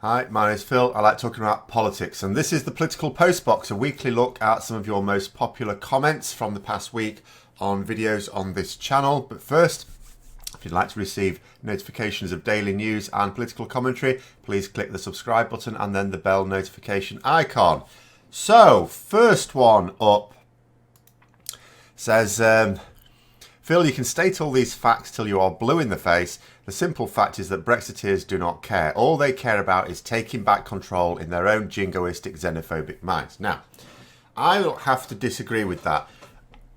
Hi, my name is Phil. I like talking about politics, and this is the Political Postbox, a weekly look at some of your most popular comments from the past week on videos on this channel. But first, if you'd like to receive notifications of daily news and political commentary, please click the subscribe button and then the bell notification icon. So, first one up says, Phil, you can state all these facts till you are blue in the face. The simple fact is that Brexiteers do not care. All they care about is taking back control in their own jingoistic, xenophobic minds. Now, I will have to disagree with that.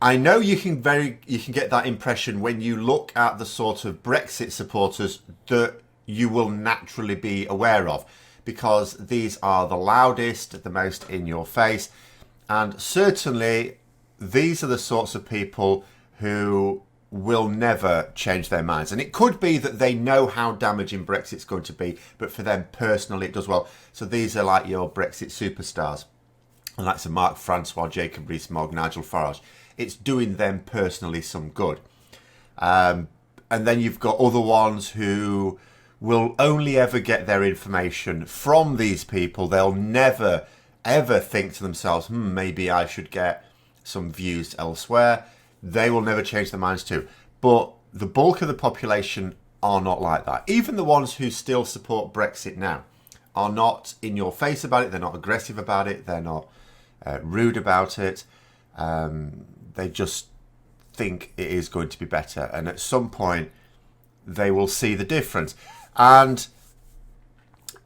I know you can get that impression when you look at the sort of Brexit supporters that you will naturally be aware of, because these are the loudest, the most in your face, and certainly these are the sorts of people who will never change their minds. And it could be that they know how damaging Brexit's going to be, but for them personally it does well. So these are like your Brexit superstars, and like Mark Francois, Jacob Rees-Mogg, Nigel Farage. It's doing them personally some good. And then you've got other ones who will only ever get their information from these people. They'll never ever think to themselves, maybe I should get some views elsewhere. They will never change their minds too. But the bulk of the population are not like that. Even the ones who still support Brexit now are not in your face about it. They're not aggressive about it. They're not rude about it. They just think it is going to be better. And at some point, they will see the difference. And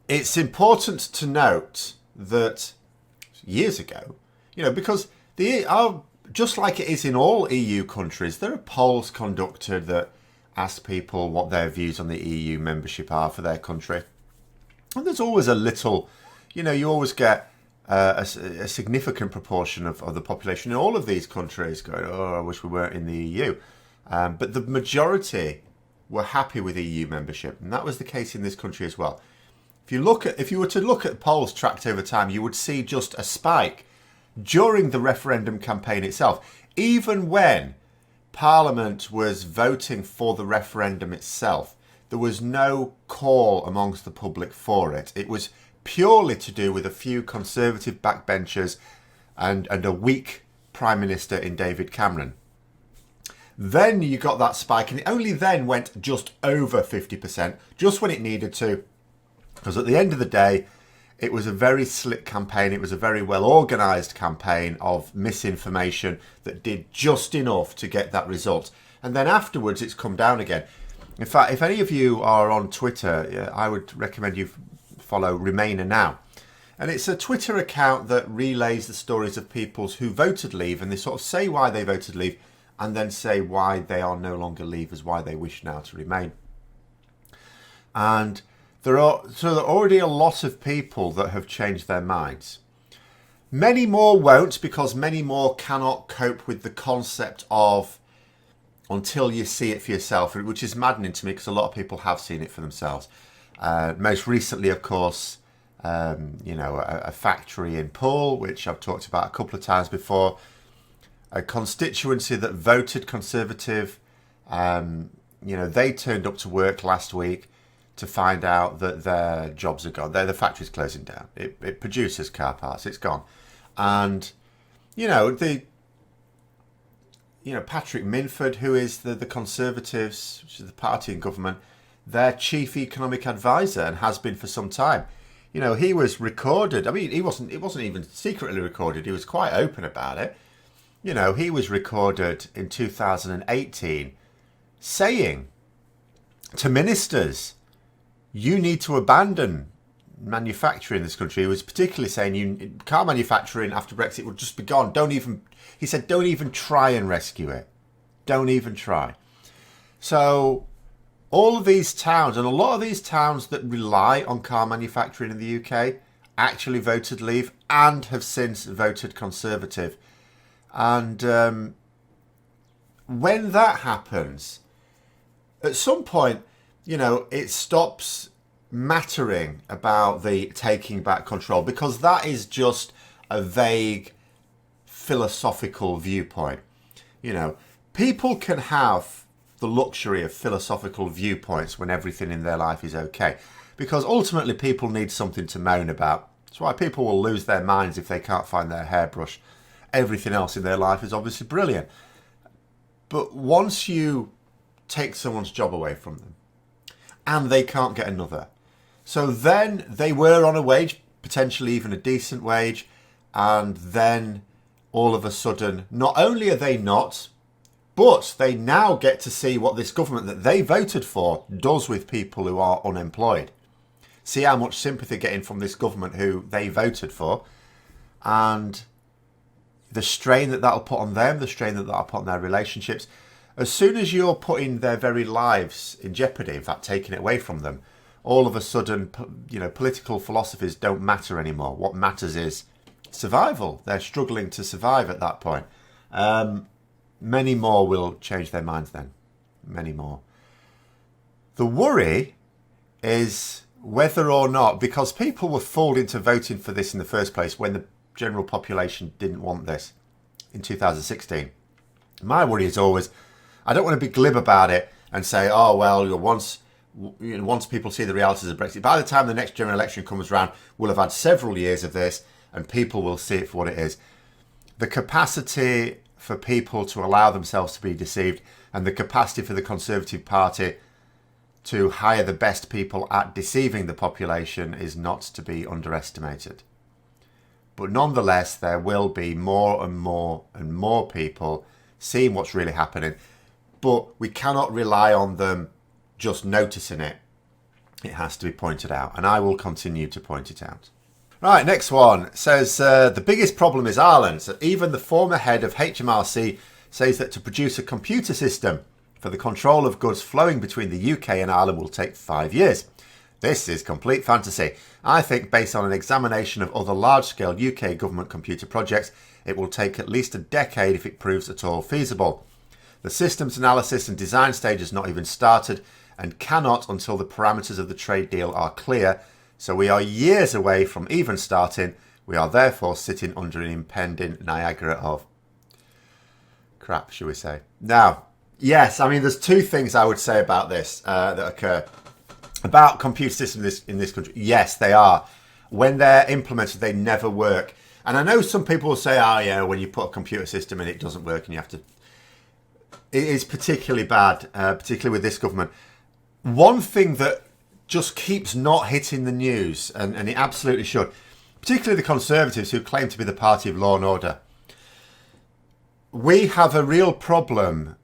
it's important to note that years ago, because just like it is in all EU countries, there are polls conducted that ask people what their views on the EU membership are for their country. And there's always a little, you always get a significant proportion of the population in all of these countries going, oh, I wish we weren't in the EU. But the majority were happy with EU membership. And that was the case in this country as well. If you were to look at polls tracked over time, you would see just a spike during the referendum campaign itself. Even when Parliament was voting for the referendum itself, there was no call amongst the public for it. It was purely to do with a few Conservative backbenchers and a weak Prime Minister in David Cameron. Then you got that spike, and it only then went just over 50%, just when it needed to, because at the end of the day, it was a very slick campaign. It was a very well organised campaign of misinformation that did just enough to get that result. And then afterwards, it's come down again. In fact, if any of you are on Twitter, I would recommend you follow Remainer Now. And it's a Twitter account that relays the stories of people who voted Leave, and they sort of say why they voted Leave and then say why they are no longer Leavers, why they wish now to remain. And there are already a lot of people that have changed their minds. Many more won't, because many more cannot cope with the concept of until you see it for yourself, which is maddening to me because a lot of people have seen it for themselves. Most recently, of course, a factory in Poole, which I've talked about a couple of times before, a constituency that voted Conservative. They turned up to work last week to find out that their jobs are gone. The factory's closing down. It produces car parts. It's gone. And, Patrick Minford, who is the Conservatives, which is the party in government, their chief economic advisor, and has been for some time. He was recorded. I mean, it wasn't even secretly recorded. He was quite open about it. He was recorded in 2018 saying to ministers, you need to abandon manufacturing in this country. He was particularly saying car manufacturing after Brexit would just be gone. He said, don't even try and rescue it. Don't even try. So all of these towns, and a lot of these towns that rely on car manufacturing in the UK, actually voted Leave and have since voted Conservative. And when that happens, at some point, it stops mattering about the taking back control, because that is just a vague philosophical viewpoint. People can have the luxury of philosophical viewpoints when everything in their life is okay. because ultimately people need something to moan about. That's why people will lose their minds if they can't find their hairbrush. Everything else in their life is obviously brilliant. But once you take someone's job away from them and they can't get another, so then they were on a wage, potentially even a decent wage, and then all of a sudden, not only are they not, but they now get to see what this government that they voted for does with people who are unemployed. See how much sympathy they're getting from this government who they voted for, and the strain that that'll put on them, the strain that that'll put on their relationships. As soon as you're putting their very lives in jeopardy, in fact, taking it away from them, all of a sudden, political philosophies don't matter anymore. What matters is survival. They're struggling to survive at that point. Many more will change their minds then. Many more. The worry is whether or not, because people were fooled into voting for this in the first place when the general population didn't want this in 2016. My worry is always, I don't want to be glib about it and say, oh, well, once people see the realities of Brexit, by the time the next general election comes around, we'll have had several years of this and people will see it for what it is. The capacity for people to allow themselves to be deceived and the capacity for the Conservative Party to hire the best people at deceiving the population is not to be underestimated. But nonetheless, there will be more and more and more people seeing what's really happening. But we cannot rely on them just noticing it. It has to be pointed out, and I will continue to point it out. Right, next one says the biggest problem is Ireland. So even the former head of HMRC says that to produce a computer system for the control of goods flowing between the UK and Ireland will take 5 years. This is complete fantasy. I think based on an examination of other large-scale UK government computer projects, it will take at least a decade if it proves at all feasible. The systems analysis and design stage has not even started and cannot until the parameters of the trade deal are clear, so we are years away from even starting. We are therefore sitting under an impending Niagara of crap, shall we say. Now, yes, I mean, there's two things I would say about this that occur. About computer systems in this country. Yes, they are. When they're implemented, they never work. And I know some people will say, oh, yeah, when you put a computer system in, it doesn't work and you have to... It is particularly bad, particularly with this government. One thing that just keeps not hitting the news, and it absolutely should, particularly the Conservatives who claim to be the party of law and order. We have a real problem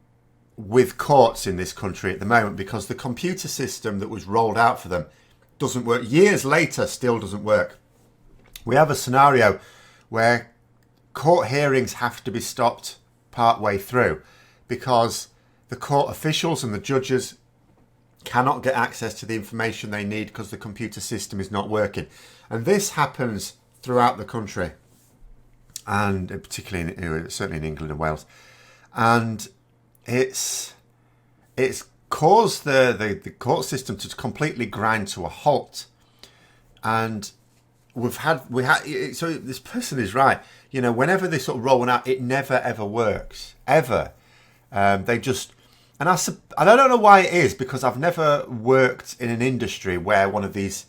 with courts in this country at the moment because the computer system that was rolled out for them doesn't work. Years later, still doesn't work. We have a scenario where court hearings have to be stopped part way through because the court officials and the judges cannot get access to the information they need because the computer system is not working. And this happens throughout the country, and particularly certainly in England and Wales. And it's caused the court system to completely grind to a halt. And so this person is right. Whenever they sort of roll one out, it never ever works ever. They just, and I don't know why it is, because I've never worked in an industry where one of these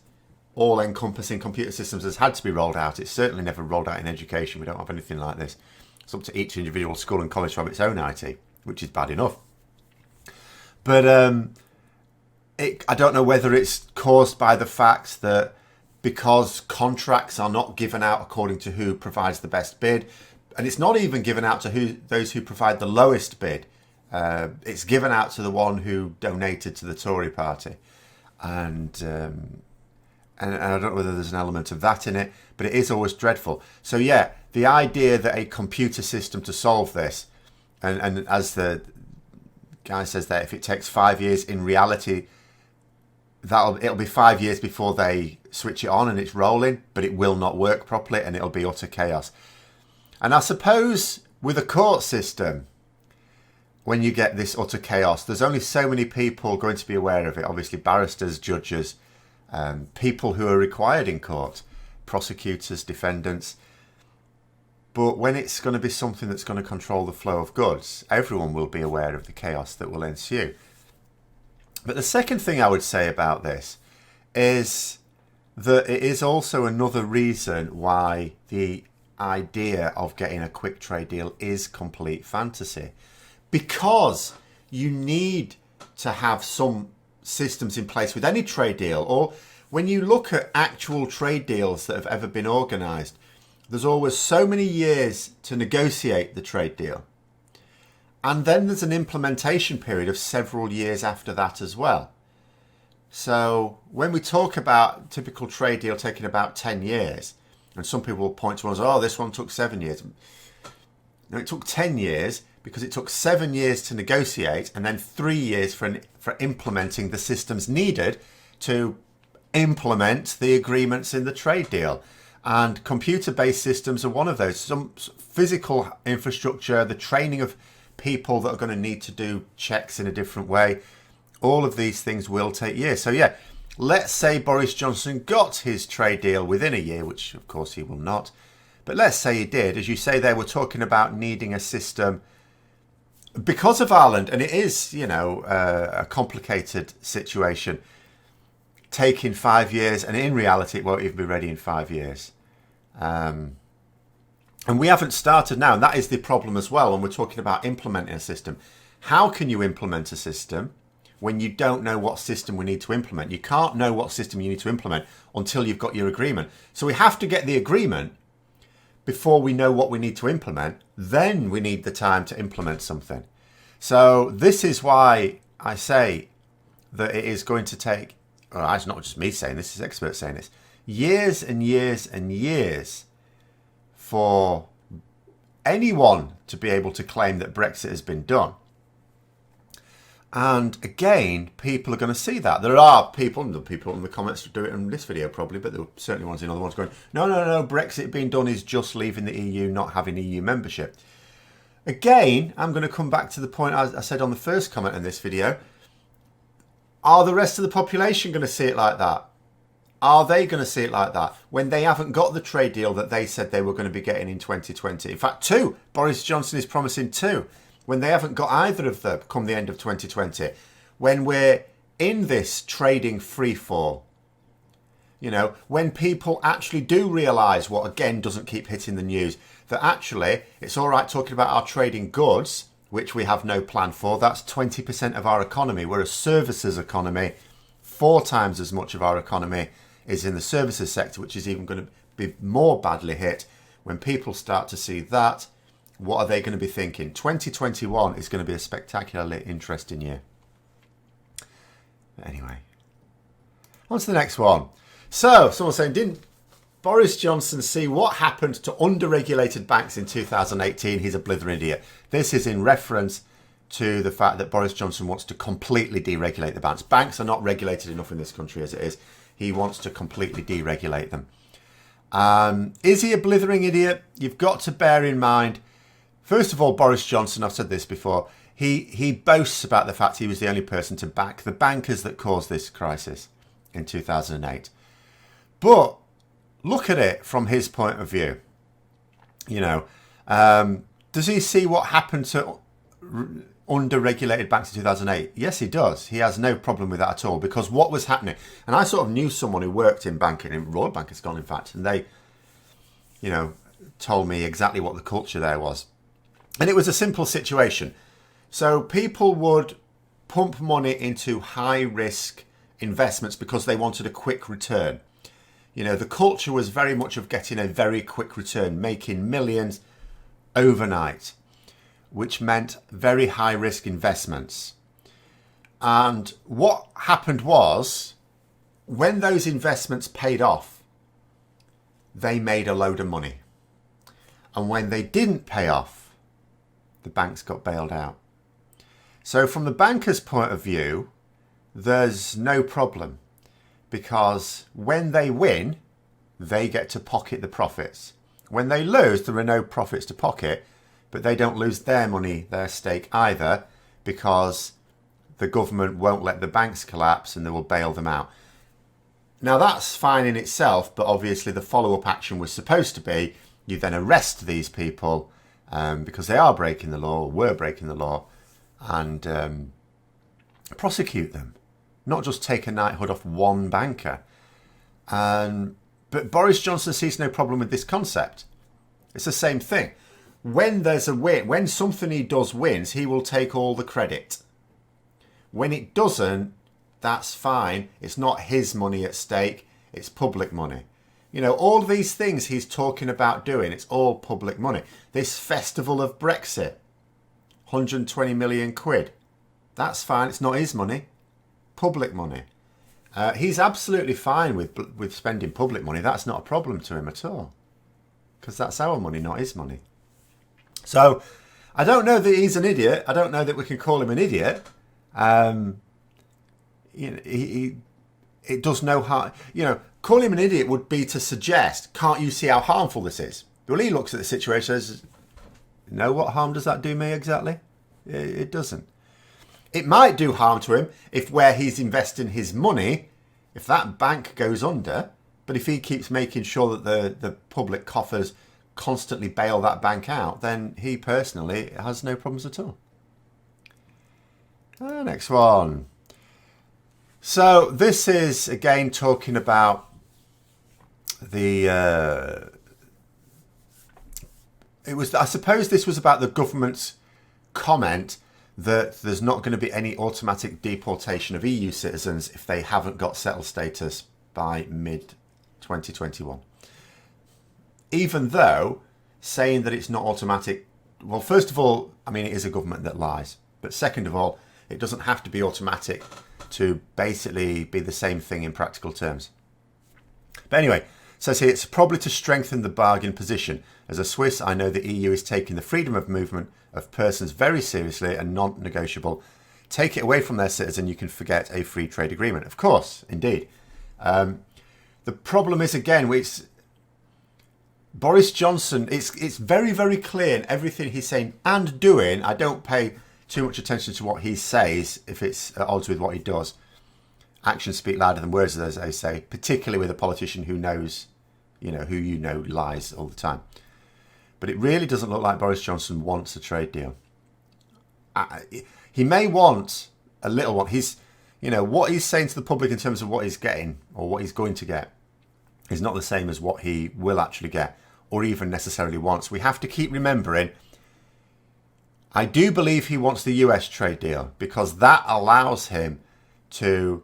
all-encompassing computer systems has had to be rolled out. It's certainly never rolled out in education. We don't have anything like this. It's up to each individual school and college to have its own IT, which is bad enough. But I don't know whether it's caused by the fact that because contracts are not given out according to who provides the best bid, and it's not even given out to those who provide the lowest bid. It's given out to the one who donated to the Tory party. And I don't know whether there's an element of that in it, but it is always dreadful. So yeah, the idea that a computer system to solve this, and as the guy says there, if it takes 5 years, in reality, it'll be 5 years before they switch it on and it's rolling, but it will not work properly and it'll be utter chaos. And I suppose with a court system, when you get this utter chaos, there's only so many people going to be aware of it. Obviously, barristers, judges, people who are required in court, prosecutors, defendants. But when it's going to be something that's going to control the flow of goods, everyone will be aware of the chaos that will ensue. But the second thing I would say about this is that it is also another reason why the idea of getting a quick trade deal is complete fantasy. Because you need to have some systems in place with any trade deal, or when you look at actual trade deals that have ever been organised, there's always so many years to negotiate the trade deal. And then there's an implementation period of several years after that as well. So when we talk about a typical trade deal taking about 10 years, and some people will point to us, oh, this one took 7 years. No, it took 10 years because it took 7 years to negotiate and then 3 years for implementing the systems needed to implement the agreements in the trade deal. And computer-based systems are one of those. Some physical infrastructure, the training of people that are going to need to do checks in a different way, all of these things will take years. So yeah, let's say Boris Johnson got his trade deal within a year, which of course he will not. But let's say he did. As you say, they were talking about needing a system because of Ireland, and it is, you know, a complicated situation, taking 5 years, and in reality it won't even be ready in 5 years. And we haven't started now, and that is the problem as well when we're talking about implementing a system. How can you implement a system when you don't know what system we need to implement? You can't know what system you need to implement until you've got your agreement. So we have to get the agreement before we know what we need to implement. Then we need the time to implement something. So this is why I say that it is going to take, well, it's not just me saying this, is experts saying this, years and years and years for anyone to be able to claim that Brexit has been done. And again, people are going to see that. There are people, and the people in the comments do it in this video probably, but there were certainly ones in other ones going, no, Brexit being done is just leaving the EU, not having EU membership. Again, I'm going to come back to the point I said on the first comment in this video. Are the rest of the population going to see it like that? Are they going to see it like that when they haven't got the trade deal that they said they were going to be getting in 2020? In fact, 2. Boris Johnson is promising 2. When they haven't got either of them come the end of 2020. When we're in this trading free fall. You know, when people actually do realise what, again, doesn't keep hitting the news, that actually it's all right talking about our trading goods, which we have no plan for. That's 20% of our economy. We're a services economy. 4 times as much of our economy is in the services sector, which is even going to be more badly hit. When people start to see that, what are they going to be thinking? 2021 is going to be a spectacularly interesting year. Anyway, on to the next one. So, someone's saying, didn't Boris Johnson see what happened to underregulated banks in 2018? He's a blithering idiot. This is in reference to the fact that Boris Johnson wants to completely deregulate the banks. Banks are not regulated enough in this country as it is. He wants to completely deregulate them. Is he a blithering idiot? You've got to bear in mind, first of all, Boris Johnson, I've said this before, he boasts about the fact he was the only person to back the bankers that caused this crisis in 2008. But look at it from his point of view. You know, does he see what happened to under-regulated banks in 2008? Yes, he does. He has no problem with that at all, because what was happening, and I sort of knew someone who worked in banking, in Royal Bank of Scotland, in fact, and they, you know, told me exactly what the culture there was. And it was a simple situation. So people would pump money into high-risk investments because they wanted a quick return. You know, the culture was very much of getting a very quick return, making millions overnight, which meant very high-risk investments. And what happened was, when those investments paid off, they made a load of money. And when they didn't pay off, the banks got bailed out. So from the banker's point of view, there's no problem, because when they win, they get to pocket the profits. When they lose, there are no profits to pocket, but they don't lose their money, their stake either, because the government won't let the banks collapse and they will bail them out. Now that's fine in itself, but obviously the follow-up action was supposed to be you then arrest these people because they are breaking the law, or were breaking the law, and prosecute them. not just take a knighthood off one banker. But Boris Johnson sees no problem with this concept. It's the same thing. When there's a win, when something he does wins, he will take all the credit. When it doesn't, that's fine. It's not his money at stake. It's public money. You know, all these things he's talking about doing, it's all public money. This festival of Brexit, 120 million quid. That's fine. It's not his money. Public money. He's absolutely fine with spending public money. That's not a problem to him at all. Because that's our money, not his money. So, I don't know that he's an idiot. I don't know that we can call him an idiot. You know, it does no harm. You know, calling him an idiot would be to suggest, can't you see how harmful this is? Well, he looks at the situation and says, no, what harm does that do me exactly? It doesn't. It might do harm to him if where he's investing his money, if that bank goes under, but if he keeps making sure that the public coffers constantly bail that bank out, then he personally has no problems at all. Next one. So this is again talking about I suppose this was about the government's comment that there's not going to be any automatic deportation of EU citizens if they haven't got settled status by mid-2021. Even though saying that it's not automatic, well, first of all, I mean, it is a government that lies. But second of all, it doesn't have to be automatic to basically be the same thing in practical terms. But anyway, so see, it's probably to strengthen the bargain position. As a Swiss, I know the EU is taking the freedom of movement of persons very seriously and non-negotiable. Take it away from their citizen, you can forget a free trade agreement. Of course, indeed. The problem is, again, Boris Johnson, it's very, very clear in everything he's saying and doing. I don't pay too much attention to what he says if it's at odds with what he does. Actions speak louder than words, as they say, particularly with a politician who knows, who lies all the time. But it really doesn't look like Boris Johnson wants a trade deal. He may want a little one. What he's saying to the public in terms of what he's getting or what he's going to get is not the same as what he will actually get or even necessarily wants. We have to keep remembering, I do believe he wants the US trade deal because that allows him to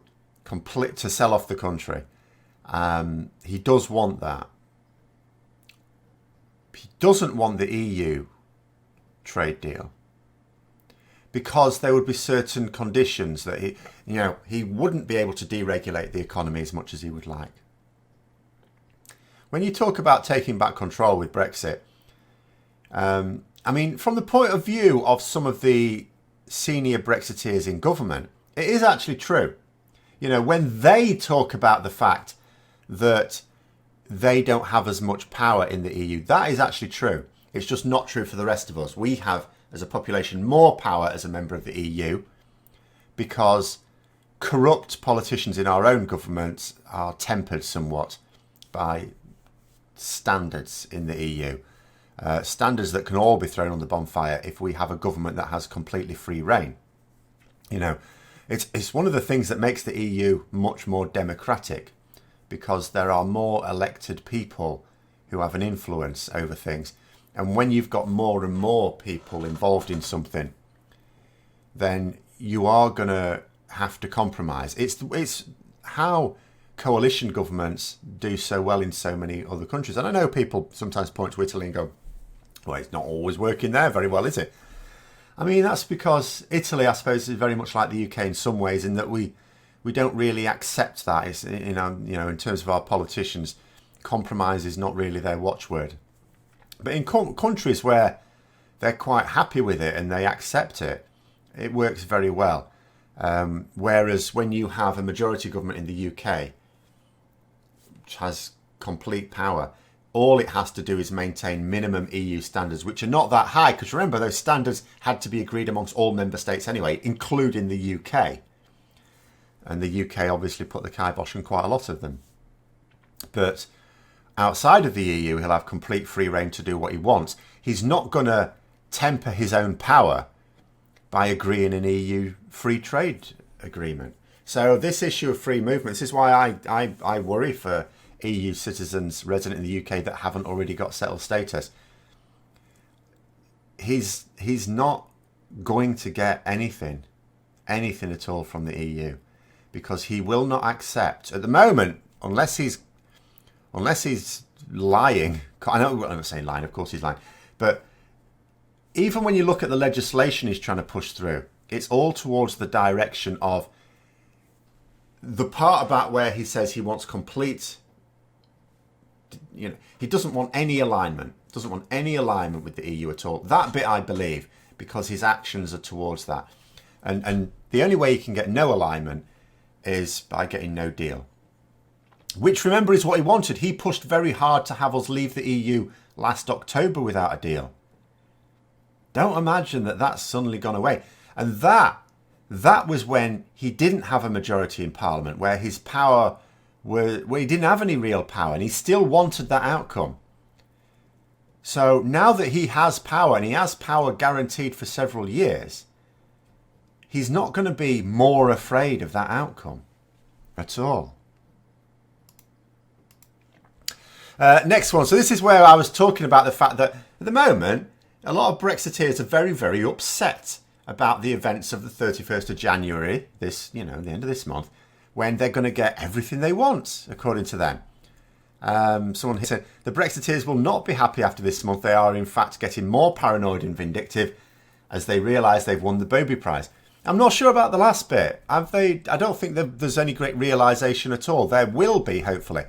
sell off the country. He does want that. He doesn't want the EU trade deal because there would be certain conditions that he wouldn't be able to deregulate the economy as much as he would like. When you talk about taking back control with Brexit, I mean, from the point of view of some of the senior Brexiteers in government, it is actually true. When they talk about the fact that they don't have as much power in the EU, that is actually true. It's just not true for the rest of us. We have, as a population, more power as a member of the EU because corrupt politicians in our own governments are tempered somewhat by standards in the EU. Standards that can all be thrown on the bonfire if we have a government that has completely free reign. It's one of the things that makes the EU much more democratic because there are more elected people who have an influence over things. And when you've got more and more people involved in something, then you are going to have to compromise. It's how coalition governments do so well in so many other countries. And I know people sometimes point to Italy and go, well, it's not always working there very well, is it? I mean, that's because Italy, I suppose, is very much like the UK in some ways in that we don't really accept that. It's, in terms of our politicians, compromise is not really their watchword. But in countries where they're quite happy with it and they accept it, it works very well. Whereas when you have a majority government in the UK, which has complete power, all it has to do is maintain minimum EU standards, which are not that high, because remember, those standards had to be agreed amongst all member states anyway, including the UK. And the UK obviously put the kibosh on quite a lot of them. But outside of the EU, he'll have complete free reign to do what he wants. He's not going to temper his own power by agreeing an EU free trade agreement. So this issue of free movement, this is why I worry for EU citizens resident in the UK that haven't already got settled status. He's not going to get anything at all from the EU, because he will not accept at the moment, unless he's lying. I know I'm not saying lying, of course he's lying, but even when you look at the legislation he's trying to push through, it's all towards the direction of the part about where he says he wants complete, he doesn't want any alignment, with the EU at all. That bit I believe, because his actions are towards that. And the only way he can get no alignment is by getting no deal. Which, remember, is what he wanted. He pushed very hard to have us leave the EU last October without a deal. Don't imagine that that's suddenly gone away. And that was when he didn't have a majority in Parliament, where his power where he didn't have any real power, and he still wanted that outcome. So now that he has power, and he has power guaranteed for several years, he's not going to be more afraid of that outcome at all. Next one. So this is where I was talking about the fact that at the moment, a lot of Brexiteers are very, very upset about the events of the 31st of January, the end of this month, when they're going to get everything they want, according to them. Someone said, the Brexiteers will not be happy after this month. They are, in fact, getting more paranoid and vindictive as they realise they've won the Bobby Prize. I'm not sure about the last bit. I don't think that there's any great realisation at all. There will be, hopefully.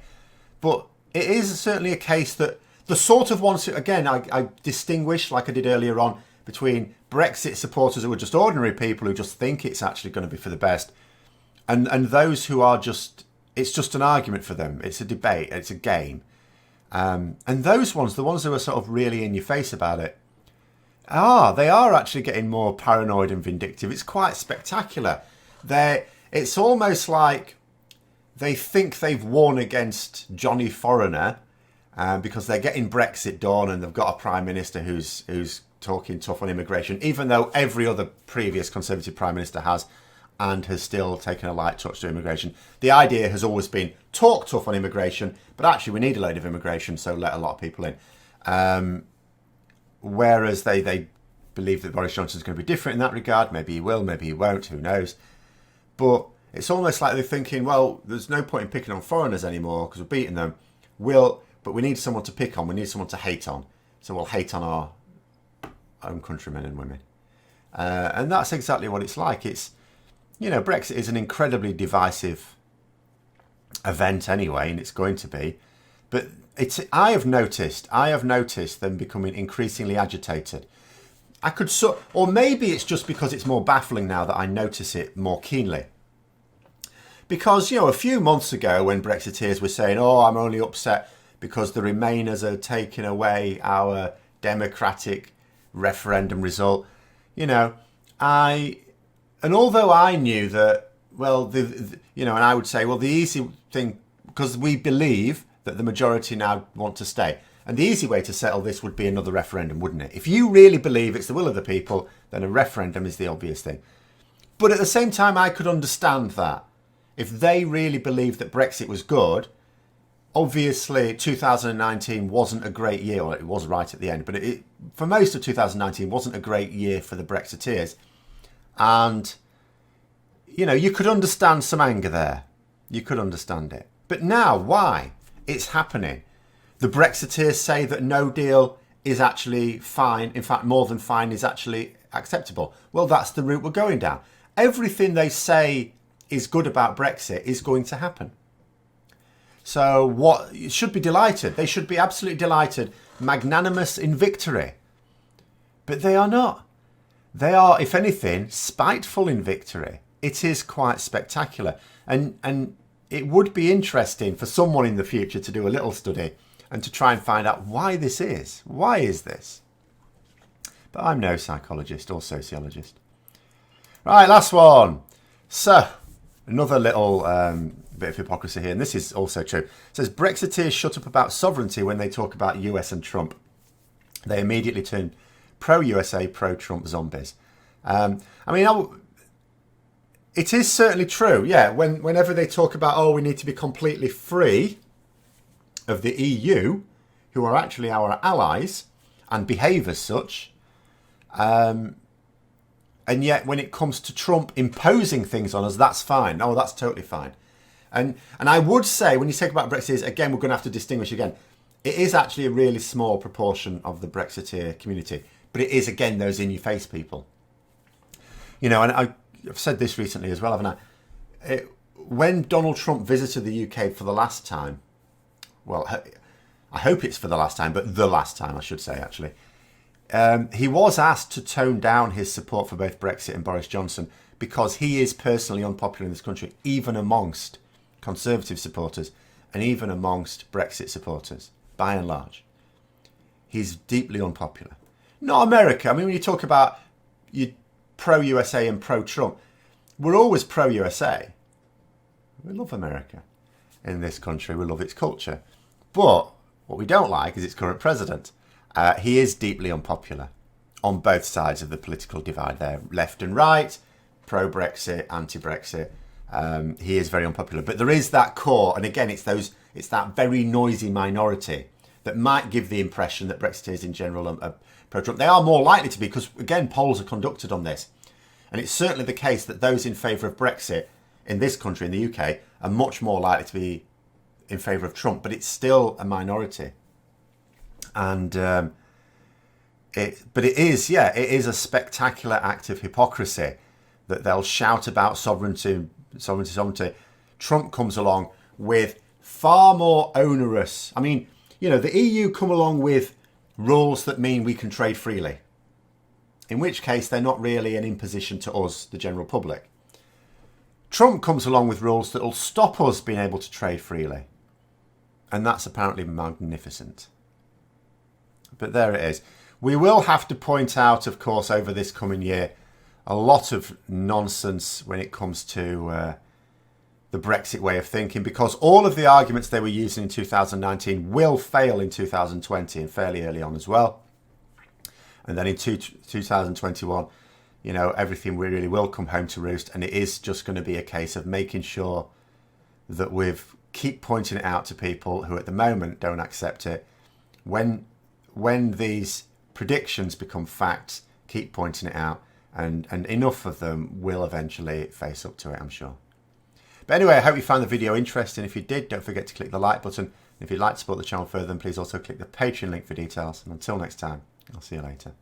But it is certainly a case that the sort of ones, again, I distinguish, like I did earlier on, between Brexit supporters who are just ordinary people who just think it's actually going to be for the best, and those who are just, it's just an argument for them. It's a debate. It's a game. And those ones, the ones who are sort of really in your face about it, they are actually getting more paranoid and vindictive. It's quite spectacular. It's almost like they think they've won against Johnny Foreigner because they're getting Brexit done and they've got a Prime Minister who's talking tough on immigration, even though every other previous Conservative Prime Minister has, and has still taken a light touch to immigration. The idea has always been talk tough on immigration, but actually we need a load of immigration, so let a lot of people in. Whereas they believe that Boris Johnson is going to be different in that regard. Maybe he will, maybe he won't, who knows. But it's almost like they're thinking, well, there's no point in picking on foreigners anymore because we're beating them. But we need someone to pick on. We need someone to hate on. So we'll hate on our own countrymen and women. And that's exactly what it's like. Brexit is an incredibly divisive event anyway, and it's going to be. But I have noticed them becoming increasingly agitated. Or maybe it's just because it's more baffling now that I notice it more keenly. Because, a few months ago when Brexiteers were saying, I'm only upset because the Remainers are taking away our democratic referendum result, and although I knew that, and I would say, the easy thing, because we believe that the majority now want to stay. And the easy way to settle this would be another referendum, wouldn't it? If you really believe it's the will of the people, then a referendum is the obvious thing. But at the same time, I could understand that. If they really believed that Brexit was good, obviously 2019 wasn't a great year. Well, it was right at the end, but for most of 2019 wasn't a great year for the Brexiteers. And, you could understand some anger there. You could understand it. But now, why? It's happening. The Brexiteers say that no deal is actually fine. In fact, more than fine is actually acceptable. Well, that's the route we're going down. Everything they say is good about Brexit is going to happen. So you should be delighted. They should be absolutely delighted, magnanimous in victory. But they are not. They are, if anything, spiteful in victory. It is quite spectacular. And it would be interesting for someone in the future to do a little study and to try and find out why this is. Why is this? But I'm no psychologist or sociologist. Right, last one. So, another little bit of hypocrisy here, and this is also true. It says, Brexiteers shut up about sovereignty when they talk about US and Trump. They immediately turn pro-USA, pro-Trump zombies. It is certainly true, yeah. Whenever they talk about, oh, we need to be completely free of the EU, who are actually our allies and behave as such, and yet when it comes to Trump imposing things on us, that's fine. Oh, that's totally fine. And I would say, when you talk about Brexit, again, we're going to have to distinguish again. It is actually a really small proportion of the Brexiteer community, but it is, again, those in-your-face people. You know, and I've said this recently as well, haven't I? When Donald Trump visited the UK for the last time, well, I hope it's for the last time, but the last time, I should say, actually, he was asked to tone down his support for both Brexit and Boris Johnson because he is personally unpopular in this country, even amongst Conservative supporters and even amongst Brexit supporters, by and large. He's deeply unpopular. Not America. I mean, when you talk about you pro-USA and pro-Trump, we're always pro-USA. We love America in this country. We love its culture. But what we don't like is its current president. He is deeply unpopular on both sides of the political divide there, left and right, pro-Brexit, anti-Brexit. He is very unpopular. But there is that core, and again, it's that very noisy minority that might give the impression that Brexiteers in general are pro-Trump. They are more likely to be because, again, polls are conducted on this. And it's certainly the case that those in favour of Brexit in this country, in the UK, are much more likely to be in favour of Trump. But it's still a minority. And it is a spectacular act of hypocrisy that they'll shout about sovereignty. Trump comes along with far more onerous. I mean, you know, the EU come along with rules that mean we can trade freely, in which case they're not really an imposition to us, the general public. Trump comes along with rules that will stop us being able to trade freely, and that's apparently magnificent. But there it is. We will have to point out, of course, over this coming year, a lot of nonsense when it comes to the Brexit way of thinking, because all of the arguments they were using in 2019 will fail in 2020 and fairly early on as well. And then in 2021, you know, everything really will come home to roost. And it is just going to be a case of making sure that we keep pointing it out to people who at the moment don't accept it. When these predictions become facts, keep pointing it out. And enough of them will eventually face up to it, I'm sure. But anyway, I hope you found the video interesting. If you did, don't forget to click the like button. If you'd like to support the channel further, then please also click the Patreon link for details. And until next time, I'll see you later.